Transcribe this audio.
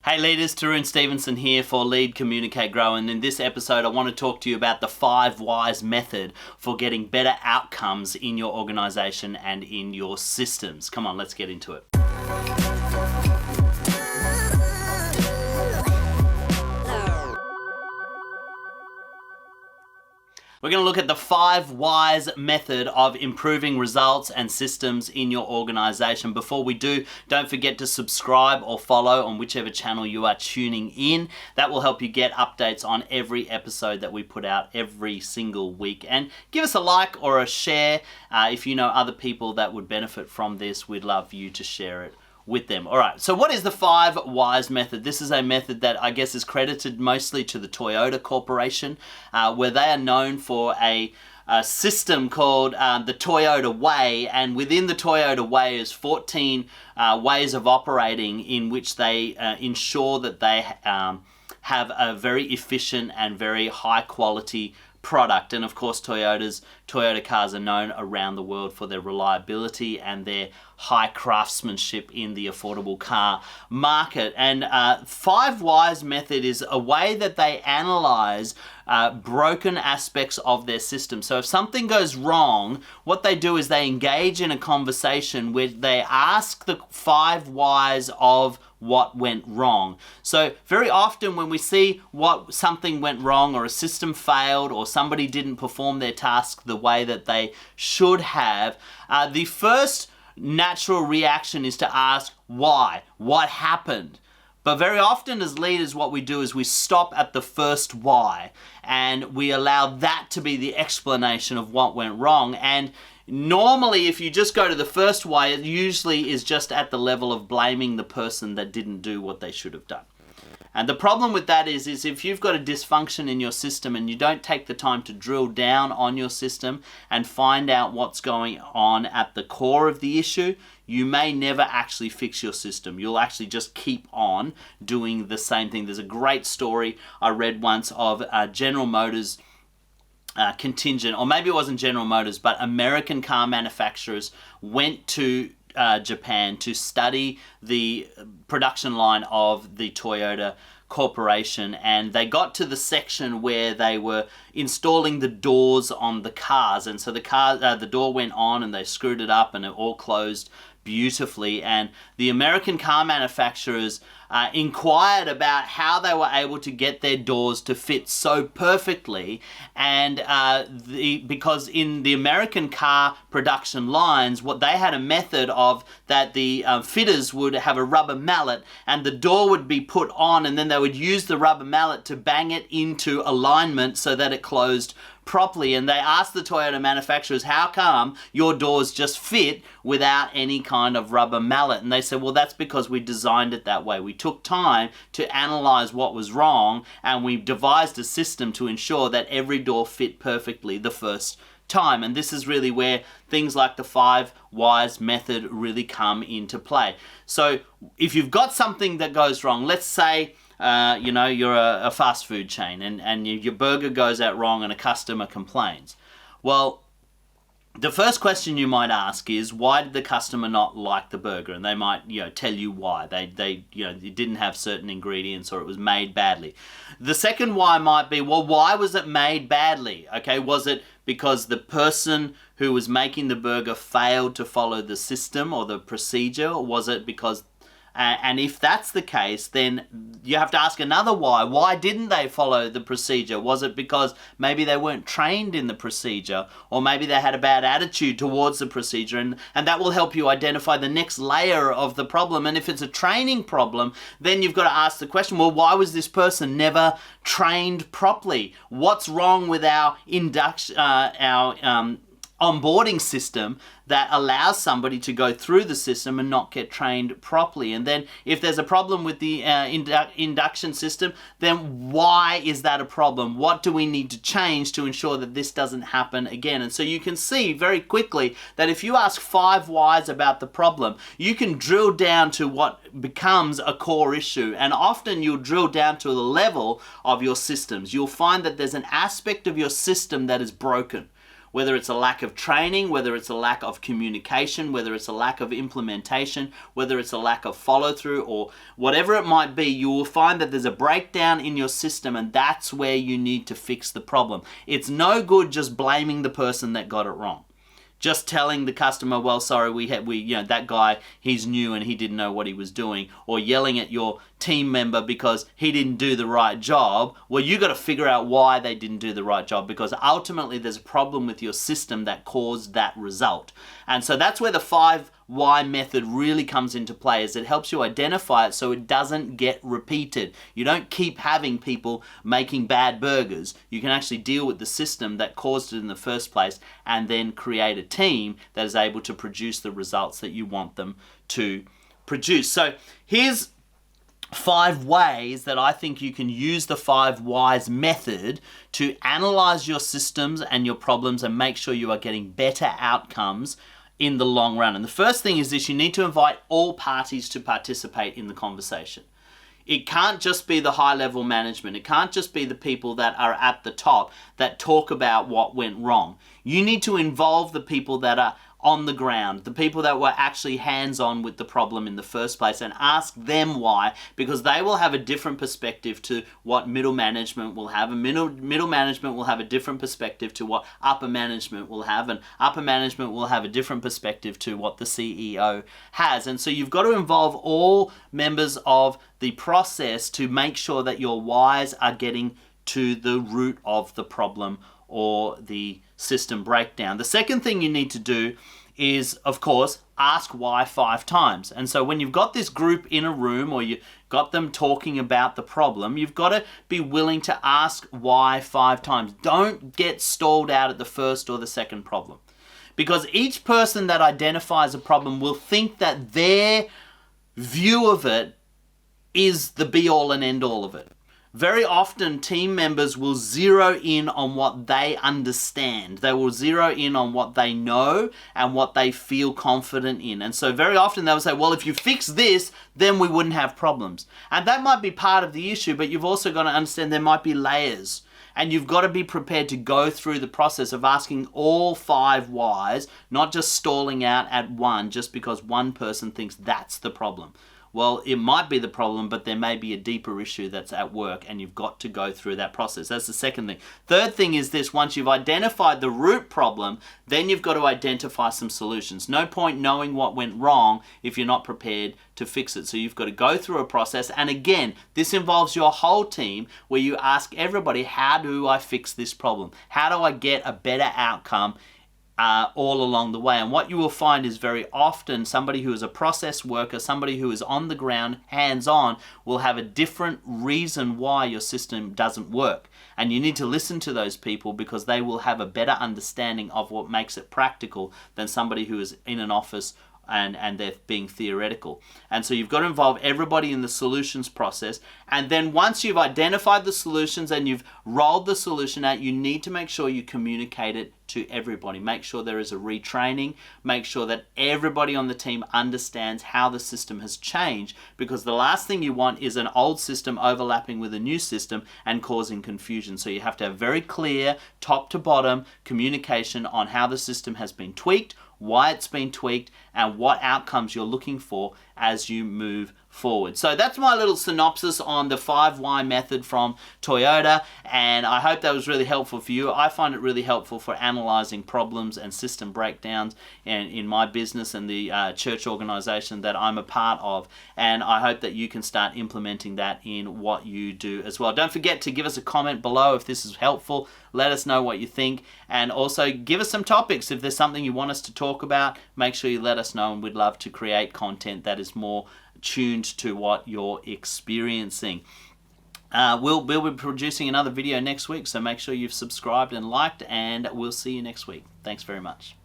Hey leaders, Tarun Stevenson here for Lead, Communicate, Grow, and in this episode I want to talk to you about the 5 Whys method for getting better outcomes in your organization and in your systems. Come on, let's get into it. We're going to look at the 5 Whys method of improving results and systems in your organization. Before we do, don't forget to subscribe or follow on whichever channel you are tuning in. That will help you get updates on every episode that we put out every single week. And give us a like or a share if you know other people that would benefit from this. We'd love you to share it with them. All right, so what is the 5 Whys method? This is a method that I guess is credited mostly to the Toyota Corporation, where they are known for a system called the Toyota Way, and within the Toyota Way is 14 ways of operating in which they ensure that they have a very efficient and very high quality product. And of course Toyota cars are known around the world for their reliability and their high craftsmanship in the affordable car market. And 5 Whys method is a way that they analyze broken aspects of their system. So if something goes wrong, what they do is they engage in a conversation where they ask the 5 whys of what went wrong. So very often when we see something went wrong, or a system failed, or somebody didn't perform their task the way that they should have, the first natural reaction is to ask why, what happened. But very often as leaders, what we do is we stop at the first why and we allow that to be the explanation of what went wrong. And normally, if you just go to the first why, it usually is just at the level of blaming the person that didn't do what they should have done. And the problem with that is if you've got a dysfunction in your system and you don't take the time to drill down on your system and find out what's going on at the core of the issue, you may never actually fix your system. You'll actually just keep on doing the same thing. There's a great story I read once of General Motors contingent, or maybe it wasn't General Motors, but American car manufacturers went to Japan to study the production line of the Toyota Corporation, and they got to the section where they were installing the doors on the cars, and so the door went on and they screwed it up and it all closed beautifully. And the American car manufacturers inquired about how they were able to get their doors to fit so perfectly, and because in the American car production lines, what they had a method of that the fitters would have a rubber mallet and the door would be put on, and then they would use the rubber mallet to bang it into alignment so that it closed properly. And they asked the Toyota manufacturers, how come your doors just fit without any kind of rubber mallet? And they said, well, that's because we designed it that way. We took time to analyze what was wrong, and we devised a system to ensure that every door fit perfectly the first time. And this is really where things like the 5 Whys method really come into play. So if you've got something that goes wrong, let's say you're a fast food chain and your burger goes out wrong and a customer complains. Well, the first question you might ask is, why did the customer not like the burger? And they might, tell you why. It didn't have certain ingredients, or it was made badly. The second why might be, well, why was it made badly? Okay, was it because the person who was making the burger failed to follow the system or the procedure? Or was it because and if that's the case, then you have to ask another why. Why didn't they follow the procedure? Was it because maybe they weren't trained in the procedure, or maybe they had a bad attitude towards the procedure? And that will help you identify the next layer of the problem. And if it's a training problem, then you've got to ask the question, well, why was this person never trained properly? What's wrong with our onboarding system that allows somebody to go through the system and not get trained properly? And then if there's a problem with the induction system, then why is that a problem? What do we need to change to ensure that this doesn't happen again? And so you can see very quickly that if you ask 5 whys about the problem, you can drill down to what becomes a core issue. And often you'll drill down to the level of your systems. You'll find that there's an aspect of your system that is broken, whether it's a lack of training, whether it's a lack of communication, whether it's a lack of implementation, whether it's a lack of follow through, or whatever it might be, you will find that there's a breakdown in your system, and that's where you need to fix the problem. It's no good just blaming the person that got it wrong. Just telling the customer, well, sorry, that guy, he's new and he didn't know what he was doing, or yelling at your team member because he didn't do the right job. Well, you got to figure out why they didn't do the right job, because ultimately there's a problem with your system that caused that result. And so that's where the 5 why method really comes into play, is it helps you identify it so it doesn't get repeated. You don't keep having people making bad burgers. You can actually deal with the system that caused it in the first place, and then create a team that is able to produce the results that you want them to produce. So here's 5 ways that I think you can use the 5 whys method to analyze your systems and your problems and make sure you are getting better outcomes in the long run. And the first thing is this: you need to invite all parties to participate in the conversation. It can't just be the high-level management. It can't just be the people that are at the top that talk about what went wrong. You need to involve the people that are on the ground, the people that were actually hands-on with the problem in the first place, and ask them why, because they will have a different perspective to what middle management will have. And middle management will have a different perspective to what upper management will have, and upper management will have a different perspective to what the CEO has. And so you've got to involve all members of the process to make sure that your whys are getting to the root of the problem or the system breakdown. The second thing you need to do is, of course, ask why 5 times. And so when you've got this group in a room, or you got them talking about the problem, you've got to be willing to ask why 5 times. Don't get stalled out at the first or the second problem, because each person that identifies a problem will think that their view of it is the be-all and end-all of it. Very often, team members will zero in on what they understand. They will zero in on what they know and what they feel confident in. And so very often they'll say, well, if you fix this, then we wouldn't have problems. And that might be part of the issue, but you've also got to understand there might be layers. And you've got to be prepared to go through the process of asking all 5 whys, not just stalling out at one just because one person thinks that's the problem. Well, it might be the problem, but there may be a deeper issue that's at work, and you've got to go through that process. That's the second thing. Third thing is this: once you've identified the root problem, then you've got to identify some solutions. No point knowing what went wrong if you're not prepared to fix it. So you've got to go through a process. And again, this involves your whole team, where you ask everybody, how do I fix this problem? How do I get a better outcome all along the way? And what you will find is very often somebody who is a process worker, somebody who is on the ground, hands-on, will have a different reason why your system doesn't work. And you need to listen to those people, because they will have a better understanding of what makes it practical than somebody who is in an office and they're being theoretical. And so you've got to involve everybody in the solutions process. And then once you've identified the solutions and you've rolled the solution out, you need to make sure you communicate it to everybody. Make sure there is a retraining. Make sure that everybody on the team understands how the system has changed, because the last thing you want is an old system overlapping with a new system and causing confusion. So you have to have very clear top to bottom communication on how the system has been tweaked, why it's been tweaked, and what outcomes you're looking for as you move forward. So that's my little synopsis on the 5 why method from Toyota, and I hope that was really helpful for you. I find it really helpful for analyzing problems and system breakdowns in my business and the church organization that I'm a part of, and I hope that you can start implementing that in what you do as well. Don't forget to give us a comment below if this is helpful. Let us know what you think, and also give us some topics. If there's something you want us to talk about, make sure you let us know, and we'd love to create content that is more tuned to what you're experiencing. We'll be producing another video next week, so make sure you've subscribed and liked, and we'll see you next week. Thanks very much.